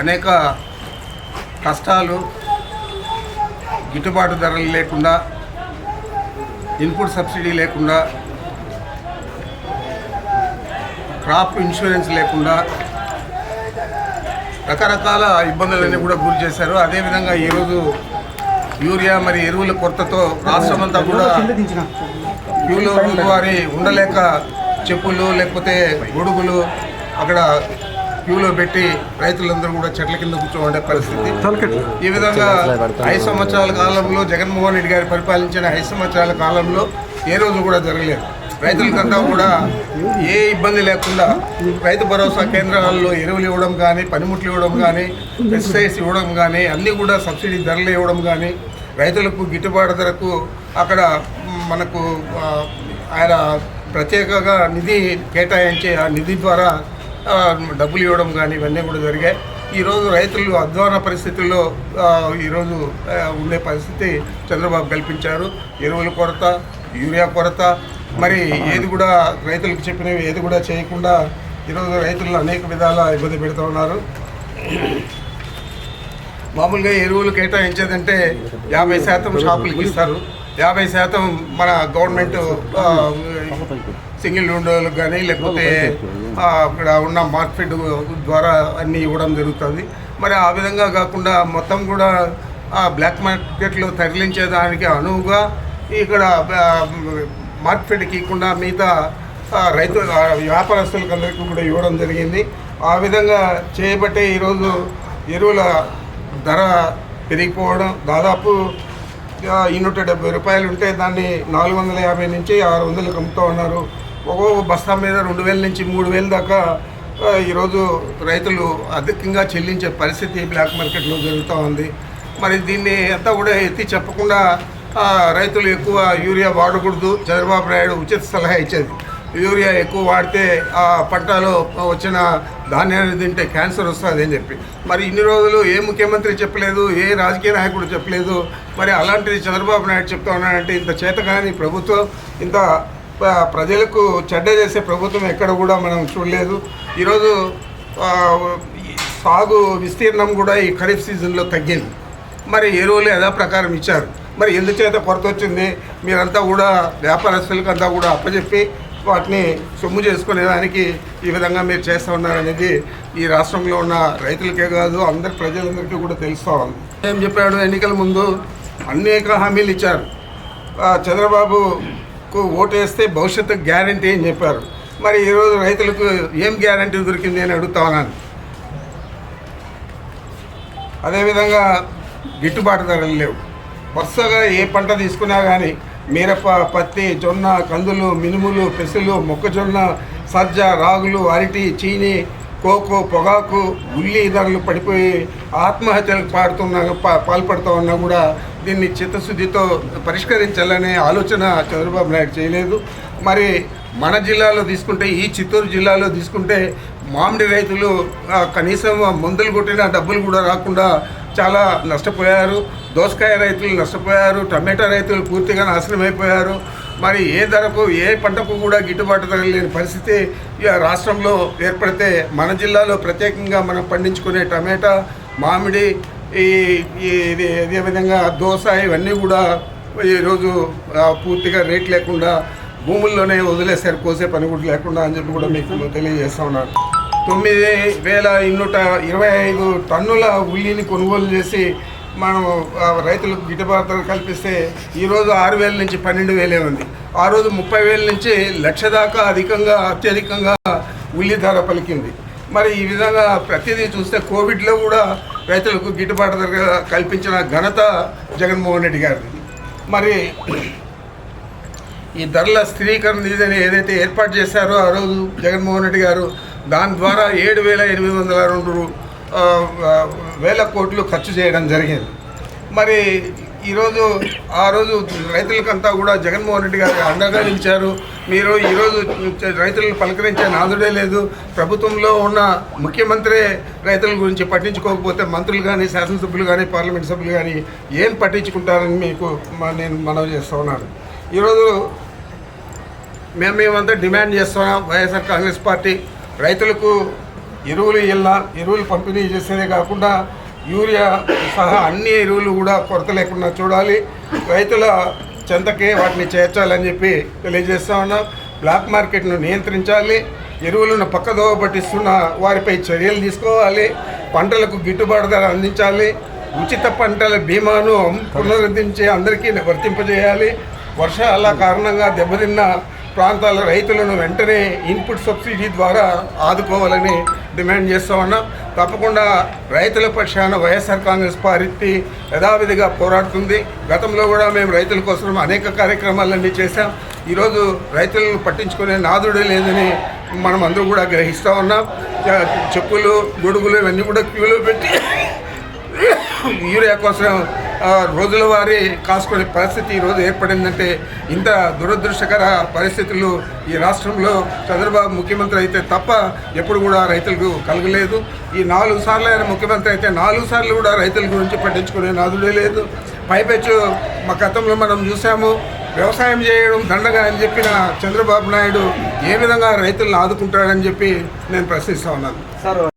అనేక కష్టాలు, గిట్టుబాటు ధరలు లేకుండా, ఇన్పుట్ సబ్సిడీ లేకుండా, క్రాప్ ఇన్సూరెన్స్ లేకుండా రకరకాల ఇబ్బందులన్నీ కూడా గురి చేశారు. అదేవిధంగా ఈరోజు యూరియా మరి ఎరువుల కొరతతో రాష్ట్రమంతా కూడా క్యూలో వారి ఉండలేక చెప్పులు లేకపోతే గొడుగులు అక్కడ క్యూలో పెట్టి రైతులందరూ కూడా చెట్ల కింద కూర్చోండే పరిస్థితి. ఈ విధంగా 5 సంవత్సరాల కాలంలో జగన్మోహన్ రెడ్డి గారు పరిపాలించిన 5 సంవత్సరాల కాలంలో ఏ రోజు కూడా జరగలేదు. రైతులకంతా కూడా ఏ ఇబ్బంది లేకుండా రైతు భరోసా కేంద్రాల్లో ఎరువులు ఇవ్వడం కానీ, పనిముట్లు ఇవ్వడం కానీ, పెస్టిసైడ్స్ ఇవ్వడం కానీ, అన్నీ కూడా సబ్సిడీ ధరలు ఇవ్వడం కానీ, రైతులకు గిట్టుబాటు ధరకు అక్కడ మనకు ఆయన ప్రత్యేకంగా నిధి కేటాయించి ఆ నిధి ద్వారా డబ్బులు ఇవ్వడం కానీ ఇవన్నీ కూడా జరిగాయి. ఈరోజు రైతులు అధ్వాన పరిస్థితుల్లో ఈరోజు ఉండే పరిస్థితి చంద్రబాబు కల్పించారు. ఎరువుల కొరత, యూరియా కొరత, మరి ఏది కూడా రైతులకు చెప్పినవి ఏది కూడా చేయకుండా ఈరోజు రైతులను అనేక విధాల ఇబ్బంది పెడుతూ ఉన్నారు. మామూలుగా ఎరువులు కేటాయించేదంటే 50% షాపులకి ఇస్తారు, 50% మన గవర్నమెంట్ సింగిల్ విండోలకు కానీ లేకపోతే అక్కడ ఉన్న మార్కెట్ ద్వారా అన్నీ ఇవ్వడం జరుగుతుంది. మరి ఆ విధంగా కాకుండా మొత్తం కూడా బ్లాక్ మార్కెట్లో తరలించేదానికి అనువుగా ఇక్కడ మార్కెట్కి ఇవ్వకుండా మిగతా రైతు వ్యాపారస్తులకు అందరికీ కూడా ఇవ్వడం జరిగింది. ఆ విధంగా చేయబట్టే ఈరోజు ఎరువుల ధర పెరిగిపోవడం, దాదాపు 270 రూపాయలు ఉంటే దాన్ని 450 నుంచి 600లకు అమ్ముతూ ఉన్నారు. ఒక్కొక్క బస్తా మీద 2000 నుంచి 3000 దాకా ఈరోజు రైతులు అధికంగా చెల్లించే పరిస్థితి బ్లాక్ మార్కెట్లో జరుగుతూ ఉంది. మరి దీన్ని అంతా కూడా ఎత్తి చెప్పకుండా రైతులు ఎక్కువ యూరియా వాడకూడదు, చంద్రబాబు నాయుడు ఉచిత సలహా ఇచ్చేది. యూరియా ఎక్కువ వాడితే ఆ పంటలో వచ్చిన ధాన్యాన్ని తింటే క్యాన్సర్ వస్తుంది అని చెప్పి, మరి ఇన్ని రోజులు ఏ ముఖ్యమంత్రి చెప్పలేదు, ఏ రాజకీయ నాయకుడు చెప్పలేదు. మరి అలాంటిది చంద్రబాబు నాయుడు చెప్తా ఉన్నాడంటే ఇంత చేతగాని ప్రభుత్వం, ఇంత ప్రజలకు చెడ్డ చేసే ప్రభుత్వం ఎక్కడ కూడా మనం చూడలేదు. ఈరోజు సాగు విస్తీర్ణం కూడా ఈ ఖరీఫ్ సీజన్లో తగ్గింది. మరి ఎరువులు యథాప్రకారం ఇచ్చారు. మరి ఎందుచేత కొరత వచ్చింది? మీరంతా కూడా వ్యాపారస్తులకు అంతా కూడా అప్పచెప్పి వాటిని సొమ్ము చేసుకునేదానికి ఈ విధంగా మీరు చేస్తూ ఉన్నారనేది ఈ రాష్ట్రంలో ఉన్న రైతులకే కాదు అందరి ప్రజలందరికీ కూడా తెలుస్తూ ఉంది. ఏం చెప్పాడు? ఎన్నికల ముందు అనేక హామీలు ఇచ్చారు. చంద్రబాబుకు ఓటు వేస్తే భవిష్యత్తు గ్యారంటీ అని చెప్పారు. మరి ఈరోజు రైతులకు ఏం గ్యారంటీ దొరికింది అని అడుగుతా ఉన్నాను. అదేవిధంగా గిట్టుబాటు ధరలు లేవు. వరుసగా ఏ పంట తీసుకున్నా కానీ మిరప, పత్తి, జొన్న, కందులు, మినుములు, పెసలు, మొక్కజొన్న, సజ్జ, రాగులు, అరటి, చీని, కోకో, పొగాకు, ఉల్లి ధరలు పడిపోయి ఆత్మహత్యలకు పాల్పడుతూ ఉన్నా కూడా దీన్ని చిత్తశుద్ధితో పరిష్కరించాలనే ఆలోచన చంద్రబాబు నాయుడు చేయలేదు. మరి మన జిల్లాలో తీసుకుంటే, ఈ చిత్తూరు జిల్లాలో తీసుకుంటే మామిడి రైతులు కనీసం మందులు కొట్టిన డబ్బులు కూడా రాకుండా చాలా నష్టపోయారు. దోసకాయ రైతులు నష్టపోయారు. టమాటా రైతులు పూర్తిగా నాశనం అయిపోయారు. మరి ఏ ధరకు ఏ పంటకు కూడా గిట్టుబాటు ధర లేని పరిస్థితి రాష్ట్రంలో ఏర్పడితే మన జిల్లాలో ప్రత్యేకంగా మనం పండించుకునే టమాటా, మామిడి, ఇదే విధంగా దోస ఇవన్నీ కూడా ఈరోజు పూర్తిగా రేట్ లేకుండా భూముల్లోనే వదిలేశారు, కోసే పని కూడా లేకుండా అని చెప్పి కూడా మీకు తెలియజేస్తా ఉన్నాను. 9125 టన్నుల ఉల్లిని కొనుగోలు చేసి మనం రైతులకు గిట్టుబాటు ధర కల్పిస్తే ఈరోజు 6000 నుంచి 12000 ఉంది. ఆ రోజు 30,000 నుంచి 1,00,000 దాకా అత్యధికంగా ఉల్లి ధర పలికింది. మరి ఈ విధంగా ప్రతిదీ చూస్తే కోవిడ్లో కూడా రైతులకు గిట్టుబాటు ధర కల్పించిన ఘనత జగన్మోహన్ రెడ్డి గారిది. మరి ఈ ధరల స్థిరీకరణ నిధిని ఏదైతే ఏర్పాటు చేశారో ఆ రోజు జగన్మోహన్ రెడ్డి గారు, దాని ద్వారా 7,802 కోట్లు ఖర్చు చేయడం జరిగింది. మరి ఈరోజు ఆ రోజు రైతులకంతా కూడా జగన్మోహన్ రెడ్డి గారు అండగా నిలిచారు. మీరు ఈరోజు రైతులను పలకరించే నాదుడే లేదు. ప్రభుత్వంలో ఉన్న ముఖ్యమంత్రి రైతుల గురించి పట్టించుకోకపోతే మంత్రులు కానీ, శాసనసభ్యులు కానీ, పార్లమెంట్ సభ్యులు కానీ ఏం పట్టించుకుంటారని మీకు నేను మనవి చేస్తూ ఉన్నాను. ఈరోజు మేమంతా డిమాండ్ చేస్తున్నాం. వైఎస్ఆర్ కాంగ్రెస్ పార్టీ రైతులకు ఎరువులు పంపిణీ చేసేదే కాకుండా యూరియా సహా అన్ని ఎరువులు కూడా కొరత లేకుండా చూడాలి. రైతుల చెంతకే వాటిని చేర్చాలని చెప్పి తెలియజేస్తా ఉన్నాం. బ్లాక్ మార్కెట్ను నియంత్రించాలి. ఎరువులను పక్కదోవ పట్టిస్తున్న వారిపై చర్యలు తీసుకోవాలి. పంటలకు గిట్టుబాటు ధర అందించాలి. ఉచిత పంటల బీమాను పునరుద్ధరించి అందరికీ వర్తింపజేయాలి. వర్షాల కారణంగా దెబ్బతిన్న ప్రాంతాల రైతులను వెంటనే ఇన్పుట్ సబ్సిడీ ద్వారా ఆదుకోవాలని డిమాండ్ చేస్తూ ఉన్నాం. తప్పకుండా రైతుల పక్షాన వైఎస్ఆర్ కాంగ్రెస్ పార్టీ యథావిధిగా పోరాడుతుంది. గతంలో కూడా మేము రైతుల కోసం అనేక కార్యక్రమాలన్నీ చేశాం. ఈరోజు రైతులను పట్టించుకునే నాదుడే లేదని మనం అందరూ కూడా గ్రహిస్తూ ఉన్నాం. చెప్పులు గొడుగులు ఇవన్నీ కూడా క్యూలో పెట్టి యూరియా కోసం రోజుల వారీ కాసుకునే పరిస్థితి ఈరోజు ఏర్పడిందంటే ఇంత దురదృష్టకర పరిస్థితులు ఈ రాష్ట్రంలో చంద్రబాబు ముఖ్యమంత్రి అయితే తప్ప ఎప్పుడు కూడా రైతులకు కలగలేదు. ఈ 4 సార్లు ఆయన ముఖ్యమంత్రి అయితే 4 సార్లు కూడా రైతుల గురించి పట్టించుకునే నాదుడే లేదు. పైపెచ్చు మా గతంలో మనం చూసాము, వ్యవసాయం చేయడం దండగా అని చెప్పిన చంద్రబాబు నాయుడు ఏ విధంగా రైతులను ఆదుకుంటాడని చెప్పి నేను ప్రశ్నిస్తూ ఉన్నాను.